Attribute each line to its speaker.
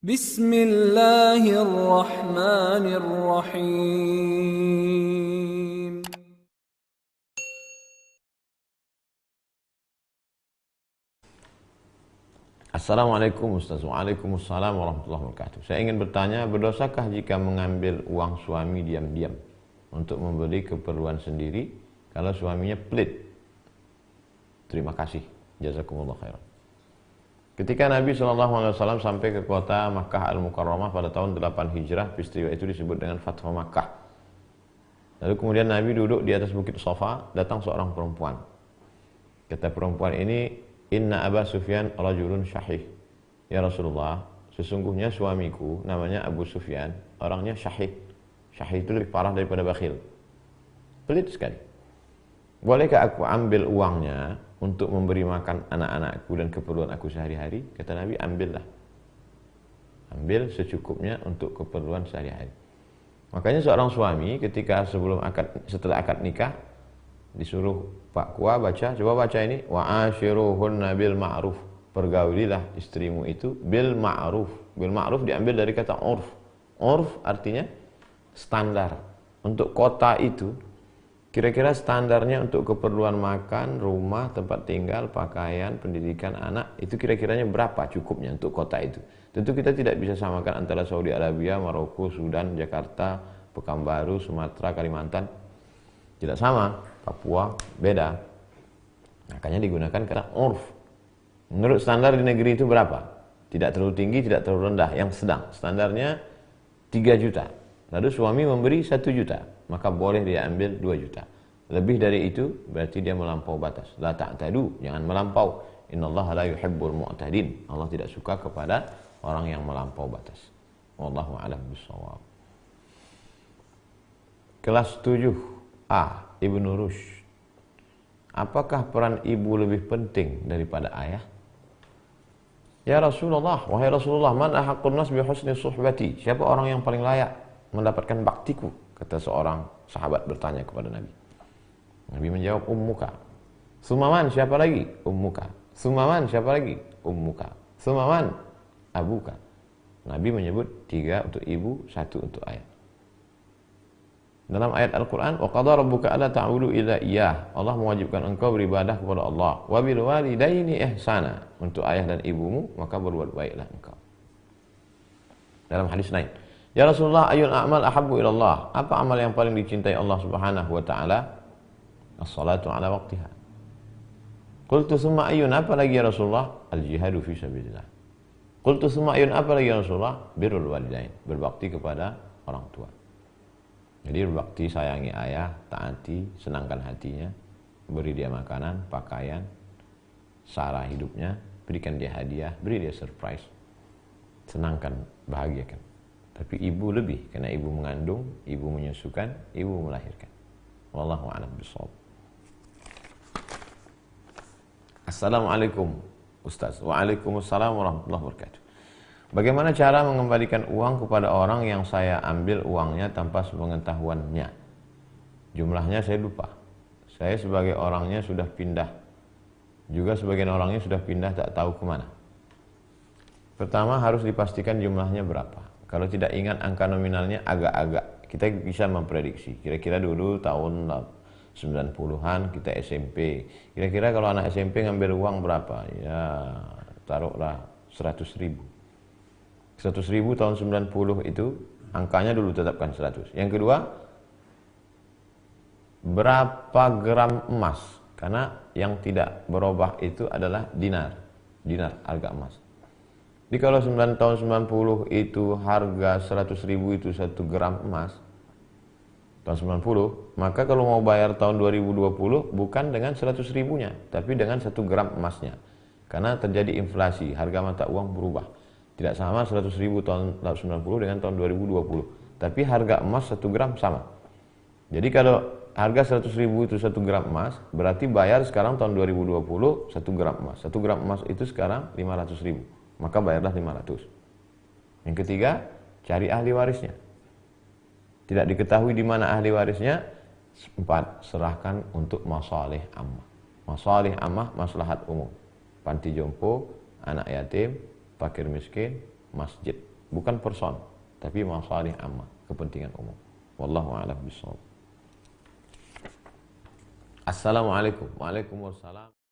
Speaker 1: Bismillahirrahmanirrahim.
Speaker 2: Assalamualaikum Ustaz. Waalaikumsalam warahmatullahi wabarakatuh. Saya ingin bertanya, berdosakah jika mengambil uang suami diam-diam untuk membeli keperluan sendiri kalau suaminya pelit? Terima kasih. Jazakumullah khairan. Ketika Nabi SAW sampai ke kota Makkah Al-Mukarramah pada tahun 8 Hijrah, peristiwa itu disebut dengan Fathu Makkah. Lalu kemudian Nabi duduk di atas bukit Safa, datang seorang perempuan. Kata perempuan ini, "Inna Aba Sufyan rajulun syahih." Ya Rasulullah, sesungguhnya suamiku namanya Abu Sufyan, orangnya syahih. Syahih itu lebih parah daripada bakhil. Pelit sekali. Bolehkah aku ambil uangnya untuk memberi makan anak-anakku dan keperluan aku sehari-hari? Kata Nabi, ambillah. Ambil secukupnya untuk keperluan sehari-hari. Makanya seorang suami ketika setelah akad nikah disuruh Pak Kua baca, coba baca ini, wa ashiruhunna bil ma'ruf, pergaulilah istrimu itu bil ma'ruf. Bil ma'ruf diambil dari kata urf. Urf artinya standar. Untuk kota itu kira-kira standarnya untuk keperluan makan, rumah, tempat tinggal, pakaian, pendidikan anak, itu kira-kiranya berapa cukupnya untuk kota itu. Tentu kita tidak bisa samakan antara Saudi Arabia, Maroko, Sudan, Jakarta, Pekanbaru, Sumatera, Kalimantan. Tidak sama, Papua beda. Makanya digunakan kata urf. Menurut standar di negeri itu berapa? Tidak terlalu tinggi, tidak terlalu rendah, yang sedang. Standarnya 3 juta. Lalu suami memberi 1 juta, maka boleh dia ambil 2 juta. Lebih dari itu berarti dia melampau batas. La ta'tadu, jangan melampau. Innallaha la yuhibbul mu'tadin. Allah tidak suka kepada orang yang melampau batas. Wallahu a'lam bishawab. Kelas 7A, Ibnu Rushd. Apakah peran ibu lebih penting daripada ayah? Ya Rasulullah, wahai Rasulullah, man ahaqqun nas bi husni suhbati? Siapa orang yang paling layak mendapatkan baktiku? Kata seorang sahabat bertanya kepada Nabi. Nabi menjawab, ummuka. Sumaman, siapa lagi? Ummuka. Sumaman, siapa lagi? Ummuka. Sumaman, abuka. Nabi menyebut 3 untuk ibu, 1 untuk ayah. Dalam ayat Al-Quran, wa qadha rabbuka alla ta'budu illa iyyah. Allah mewajibkan engkau beribadah kepada Allah. Wa bil walidaini ihsana. Untuk ayah dan ibumu, maka berbuat baiklah engkau. Dalam hadis lain, ya Rasulullah, ayyul a'mal ahabbu ilallah? Apa amal yang paling dicintai Allah Subhanahu wa taala? As-salatu ala waqtiha. Qultu summa ayyun, apa lagi ya Rasulullah? Al-jihadu fi sabilillah. Qultu summa ayyun, apa lagi ya Rasulullah? Birrul walidain, berbakti kepada orang tua. Jadi berbakti, sayangi ayah, taati, senangkan hatinya, beri dia makanan, pakaian, sara hidupnya, berikan dia hadiah, beri dia surprise, senangkan, bahagiakan. Tapi ibu lebih, karena ibu mengandung, ibu menyusukan, ibu melahirkan. Wallahu a'lam bishawab. Assalamualaikum Ustaz. Waalaikumsalam warahmatullahi wabarakatuh. Bagaimana cara mengembalikan uang kepada orang yang saya ambil uangnya tanpa sepengetahuannya? Jumlahnya saya lupa. Saya sebagai orangnya sudah pindah. Juga sebagian orangnya sudah pindah tak tahu kemana. Pertama harus dipastikan jumlahnya berapa. Kalau tidak ingat angka nominalnya agak-agak, kita bisa memprediksi. Kira-kira dulu tahun 90-an kita SMP. Kira-kira kalau anak SMP ngambil uang berapa? Ya taruhlah 100.000. 100.000 tahun 90 itu angkanya dulu tetapkan 100. Yang kedua, berapa gram emas? Karena yang tidak berubah itu adalah dinar harga emas. Jadi kalau 9 tahun 90 itu harga 100.000 itu 1 gram emas tahun 90, maka kalau mau bayar tahun 2020 bukan dengan 100.000-nya, tapi dengan 1 gram emasnya. Karena terjadi inflasi, harga mata uang berubah. Tidak sama 100.000 tahun 90 dengan tahun 2020. Tapi harga emas 1 gram sama. Jadi kalau harga 100.000 itu 1 gram emas, berarti bayar sekarang tahun 2020 1 gram emas. 1 gram emas itu sekarang 500.000. Maka bayarlah 500. Yang ketiga, cari ahli warisnya. Tidak diketahui di mana ahli warisnya. 4, serahkan untuk masalih ammah. Masalih ammah, maslahat umum. Panti jompo, anak yatim, fakir miskin, masjid. bukan person, tapi masalih ammah, kepentingan umum. Wallahu a'lam bishawab. Assalamualaikum. Waalaikumsalam.